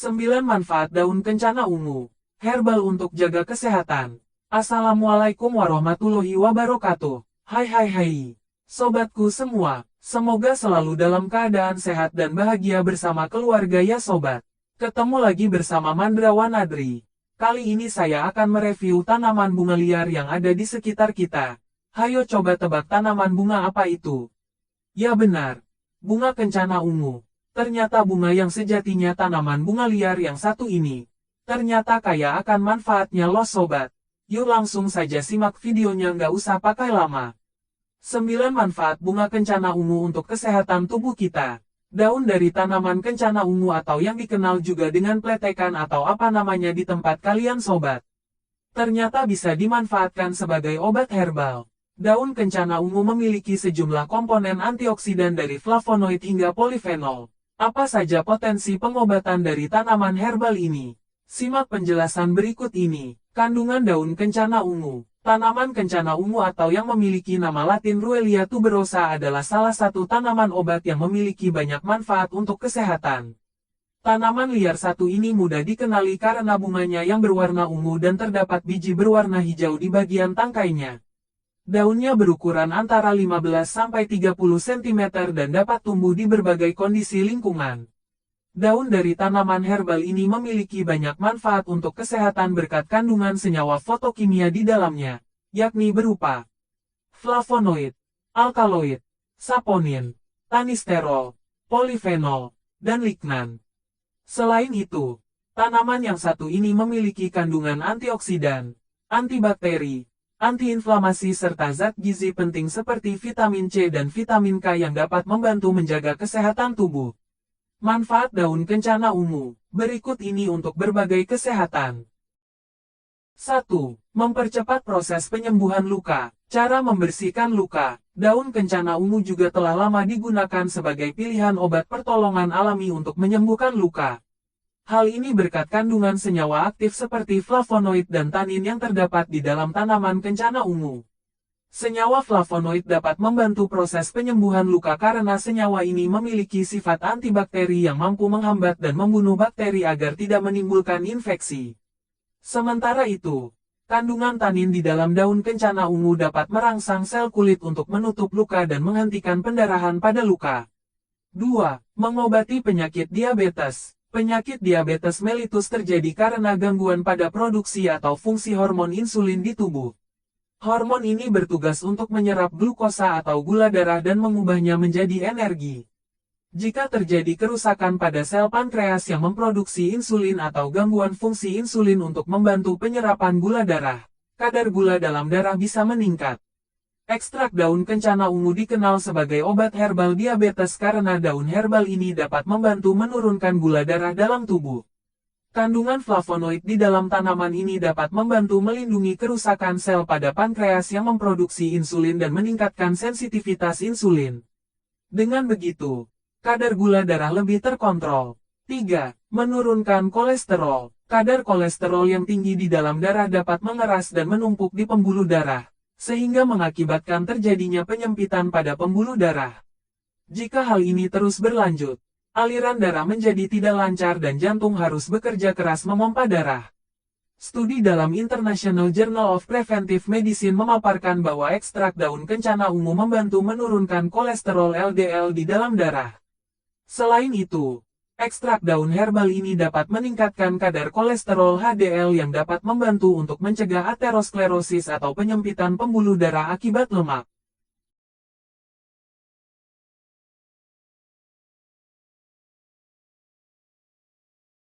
9 manfaat daun kencana ungu. Herbal untuk jaga kesehatan. Assalamualaikum warahmatullahi wabarakatuh. Hai. Sobatku semua, semoga selalu dalam keadaan sehat dan bahagia bersama keluarga ya sobat. Ketemu lagi bersama Mandrawan Adri. Kali ini saya akan mereview tanaman bunga liar yang ada di sekitar kita. Hayo coba tebak tanaman bunga apa itu? Ya benar, bunga kencana ungu. Ternyata bunga yang sejatinya tanaman bunga liar yang satu ini. Ternyata kaya akan manfaatnya loh sobat. Yuk langsung saja simak videonya nggak usah pakai lama. 9 manfaat bunga kencana ungu untuk kesehatan tubuh kita. Daun dari tanaman kencana ungu atau yang dikenal juga dengan pletekan atau apa namanya di tempat kalian sobat. Ternyata bisa dimanfaatkan sebagai obat herbal. Daun kencana ungu memiliki sejumlah komponen antioksidan dari flavonoid hingga polifenol. Apa saja potensi pengobatan dari tanaman herbal ini? Simak penjelasan berikut ini. Kandungan daun kencana ungu. Tanaman kencana ungu atau yang memiliki nama latin Ruellia tuberosa adalah salah satu tanaman obat yang memiliki banyak manfaat untuk kesehatan. Tanaman liar satu ini mudah dikenali karena bunganya yang berwarna ungu dan terdapat biji berwarna hijau di bagian tangkainya. Daunnya berukuran antara 15-30 cm dan dapat tumbuh di berbagai kondisi lingkungan. Daun dari tanaman herbal ini memiliki banyak manfaat untuk kesehatan berkat kandungan senyawa fotokimia di dalamnya, yakni berupa flavonoid, alkaloid, saponin, tanisterol, polifenol, dan lignan. Selain itu, tanaman yang satu ini memiliki kandungan antioksidan, antibakteri, antiinflamasi serta zat gizi penting seperti vitamin C dan vitamin K yang dapat membantu menjaga kesehatan tubuh. Manfaat daun kencana ungu. Berikut ini untuk berbagai kesehatan. 1. Mempercepat proses penyembuhan luka. Cara membersihkan luka. Daun kencana ungu juga telah lama digunakan sebagai pilihan obat pertolongan alami untuk menyembuhkan luka. Hal ini berkat kandungan senyawa aktif seperti flavonoid dan tanin yang terdapat di dalam tanaman kencana ungu. Senyawa flavonoid dapat membantu proses penyembuhan luka karena senyawa ini memiliki sifat antibakteri yang mampu menghambat dan membunuh bakteri agar tidak menimbulkan infeksi. Sementara itu, kandungan tanin di dalam daun kencana ungu dapat merangsang sel kulit untuk menutup luka dan menghentikan pendarahan pada luka. 2. Mengobati penyakit diabetes. Penyakit diabetes mellitus terjadi karena gangguan pada produksi atau fungsi hormon insulin di tubuh. Hormon ini bertugas untuk menyerap glukosa atau gula darah dan mengubahnya menjadi energi. Jika terjadi kerusakan pada sel pankreas yang memproduksi insulin atau gangguan fungsi insulin untuk membantu penyerapan gula darah, kadar gula dalam darah bisa meningkat. Ekstrak daun kencana ungu dikenal sebagai obat herbal diabetes karena daun herbal ini dapat membantu menurunkan gula darah dalam tubuh. Kandungan flavonoid di dalam tanaman ini dapat membantu melindungi kerusakan sel pada pankreas yang memproduksi insulin dan meningkatkan sensitivitas insulin. Dengan begitu, kadar gula darah lebih terkontrol. 3. Menurunkan kolesterol. Kadar kolesterol yang tinggi di dalam darah dapat mengeras dan menumpuk di pembuluh darah, sehingga mengakibatkan terjadinya penyempitan pada pembuluh darah. Jika hal ini terus berlanjut, aliran darah menjadi tidak lancar dan jantung harus bekerja keras memompa darah. Studi dalam International Journal of Preventive Medicine memaparkan bahwa ekstrak daun kencana ungu membantu menurunkan kolesterol LDL di dalam darah. Selain itu, ekstrak daun herbal ini dapat meningkatkan kadar kolesterol HDL yang dapat membantu untuk mencegah aterosklerosis atau penyempitan pembuluh darah akibat lemak.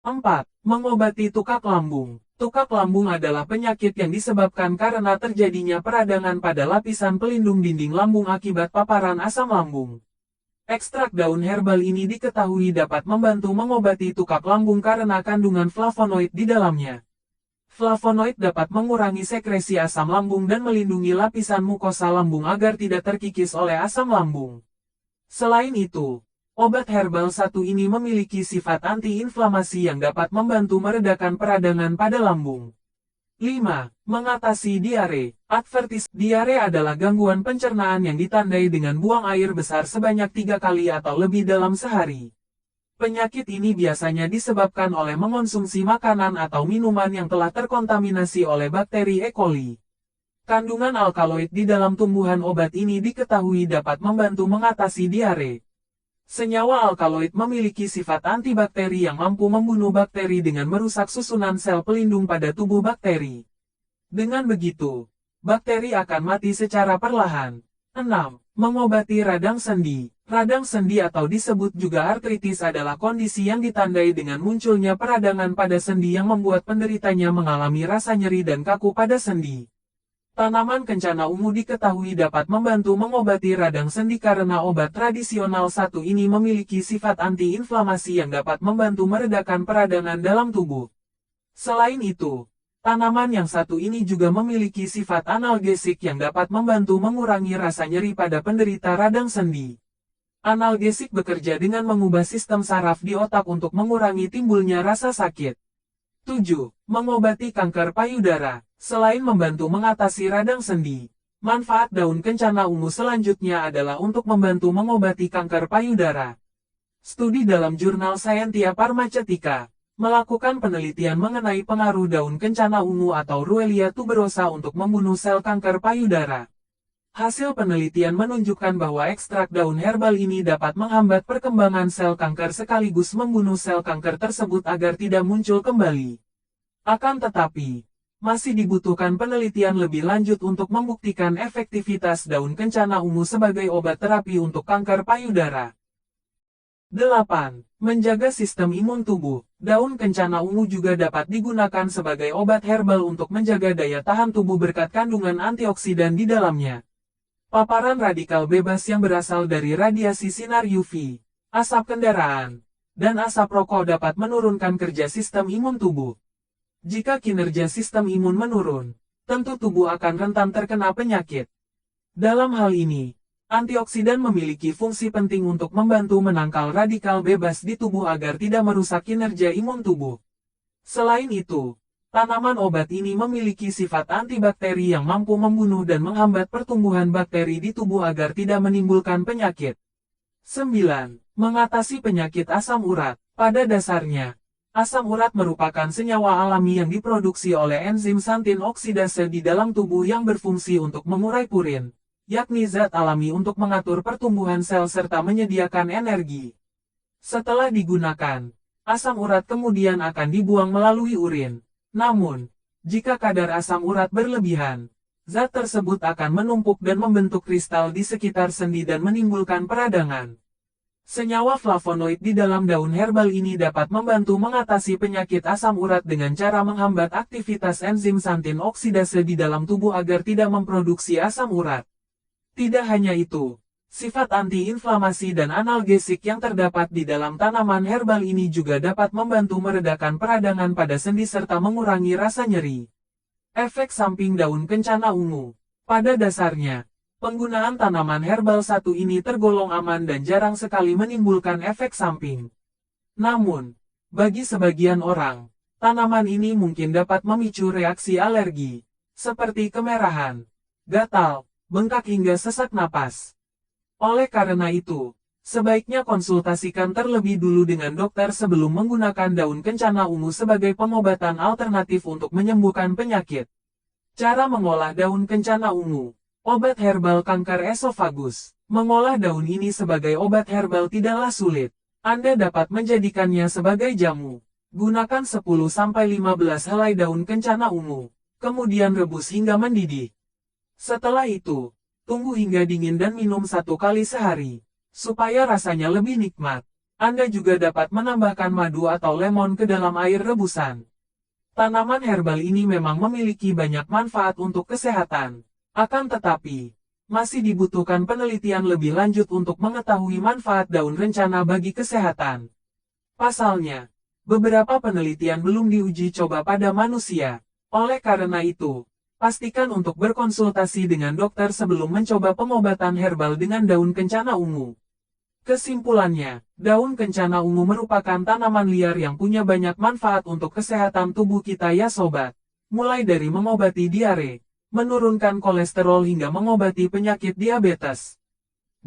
4. Mengobati tukak lambung. Tukak lambung adalah penyakit yang disebabkan karena terjadinya peradangan pada lapisan pelindung dinding lambung akibat paparan asam lambung. Ekstrak daun herbal ini diketahui dapat membantu mengobati tukak lambung karena kandungan flavonoid di dalamnya. Flavonoid dapat mengurangi sekresi asam lambung dan melindungi lapisan mukosa lambung agar tidak terkikis oleh asam lambung. Selain itu, obat herbal satu ini memiliki sifat anti-inflamasi yang dapat membantu meredakan peradangan pada lambung. 5. Mengatasi diare. Diare adalah gangguan pencernaan yang ditandai dengan buang air besar sebanyak 3 kali atau lebih dalam sehari. Penyakit ini biasanya disebabkan oleh mengonsumsi makanan atau minuman yang telah terkontaminasi oleh bakteri E. coli. Kandungan alkaloid di dalam tumbuhan obat ini diketahui dapat membantu mengatasi diare. Senyawa alkaloid memiliki sifat antibakteri yang mampu membunuh bakteri dengan merusak susunan sel pelindung pada tubuh bakteri. Dengan begitu, bakteri akan mati secara perlahan. 6. Mengobati radang sendi. Radang sendi atau disebut juga artritis adalah kondisi yang ditandai dengan munculnya peradangan pada sendi yang membuat penderitanya mengalami rasa nyeri dan kaku pada sendi. Tanaman kencana ungu diketahui dapat membantu mengobati radang sendi karena obat tradisional satu ini memiliki sifat anti-inflamasi yang dapat membantu meredakan peradangan dalam tubuh. Selain itu, tanaman yang satu ini juga memiliki sifat analgesik yang dapat membantu mengurangi rasa nyeri pada penderita radang sendi. Analgesik bekerja dengan mengubah sistem saraf di otak untuk mengurangi timbulnya rasa sakit. 7. Mengobati kanker payudara. Selain membantu mengatasi radang sendi, manfaat daun kencana ungu selanjutnya adalah untuk membantu mengobati kanker payudara. Studi dalam jurnal Scientia Pharmaceutica melakukan penelitian mengenai pengaruh daun kencana ungu atau Ruellia tuberosa untuk membunuh sel kanker payudara. Hasil penelitian menunjukkan bahwa ekstrak daun herbal ini dapat menghambat perkembangan sel kanker sekaligus membunuh sel kanker tersebut agar tidak muncul kembali. Akan tetapi, masih dibutuhkan penelitian lebih lanjut untuk membuktikan efektivitas daun kencana ungu sebagai obat terapi untuk kanker payudara. 8. Menjaga sistem imun tubuh. Daun kencana ungu juga dapat digunakan sebagai obat herbal untuk menjaga daya tahan tubuh berkat kandungan antioksidan di dalamnya. Paparan radikal bebas yang berasal dari radiasi sinar UV, asap kendaraan, dan asap rokok dapat menurunkan kerja sistem imun tubuh. Jika kinerja sistem imun menurun, tentu tubuh akan rentan terkena penyakit. Dalam hal ini, antioksidan memiliki fungsi penting untuk membantu menangkal radikal bebas di tubuh agar tidak merusak kinerja imun tubuh. Selain itu, tanaman obat ini memiliki sifat antibakteri yang mampu membunuh dan menghambat pertumbuhan bakteri di tubuh agar tidak menimbulkan penyakit. 9. Mengatasi penyakit asam urat. Pada dasarnya, asam urat merupakan senyawa alami yang diproduksi oleh enzim santin oksidase di dalam tubuh yang berfungsi untuk mengurai purin, yakni zat alami untuk mengatur pertumbuhan sel serta menyediakan energi. Setelah digunakan, asam urat kemudian akan dibuang melalui urin. Namun, jika kadar asam urat berlebihan, zat tersebut akan menumpuk dan membentuk kristal di sekitar sendi dan menimbulkan peradangan. Senyawa flavonoid di dalam daun herbal ini dapat membantu mengatasi penyakit asam urat dengan cara menghambat aktivitas enzim santin oksidase di dalam tubuh agar tidak memproduksi asam urat. Tidak hanya itu, sifat anti-inflamasi dan analgesik yang terdapat di dalam tanaman herbal ini juga dapat membantu meredakan peradangan pada sendi serta mengurangi rasa nyeri. Efek samping daun kencana ungu. Pada dasarnya, penggunaan tanaman herbal satu ini tergolong aman dan jarang sekali menimbulkan efek samping. Namun, bagi sebagian orang, tanaman ini mungkin dapat memicu reaksi alergi, seperti kemerahan, gatal, bengkak hingga sesak napas. Oleh karena itu, sebaiknya konsultasikan terlebih dulu dengan dokter sebelum menggunakan daun kencana ungu sebagai pengobatan alternatif untuk menyembuhkan penyakit. Cara mengolah daun kencana ungu. Obat herbal kanker esofagus. Mengolah daun ini sebagai obat herbal tidaklah sulit. Anda dapat menjadikannya sebagai jamu. Gunakan 10-15 helai daun kencana ungu, kemudian rebus hingga mendidih. Setelah itu, tunggu hingga dingin dan minum 1 kali sehari, supaya rasanya lebih nikmat. Anda juga dapat menambahkan madu atau lemon ke dalam air rebusan. Tanaman herbal ini memang memiliki banyak manfaat untuk kesehatan. Akan tetapi, masih dibutuhkan penelitian lebih lanjut untuk mengetahui manfaat daun rencana bagi kesehatan. Pasalnya, beberapa penelitian belum diuji coba pada manusia. Oleh karena itu, pastikan untuk berkonsultasi dengan dokter sebelum mencoba pengobatan herbal dengan daun kencana ungu. Kesimpulannya, daun kencana ungu merupakan tanaman liar yang punya banyak manfaat untuk kesehatan tubuh kita ya sobat. Mulai dari mengobati diare, menurunkan kolesterol hingga mengobati penyakit diabetes.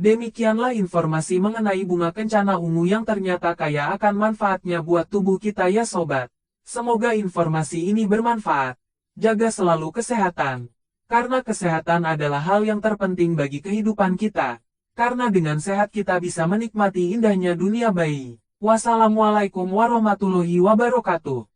Demikianlah informasi mengenai bunga kencana ungu yang ternyata kaya akan manfaatnya buat tubuh kita ya sobat. Semoga informasi ini bermanfaat. Jaga selalu kesehatan. Karena kesehatan adalah hal yang terpenting bagi kehidupan kita. Karena dengan sehat kita bisa menikmati indahnya dunia bayi. Wassalamualaikum warahmatullahi wabarakatuh.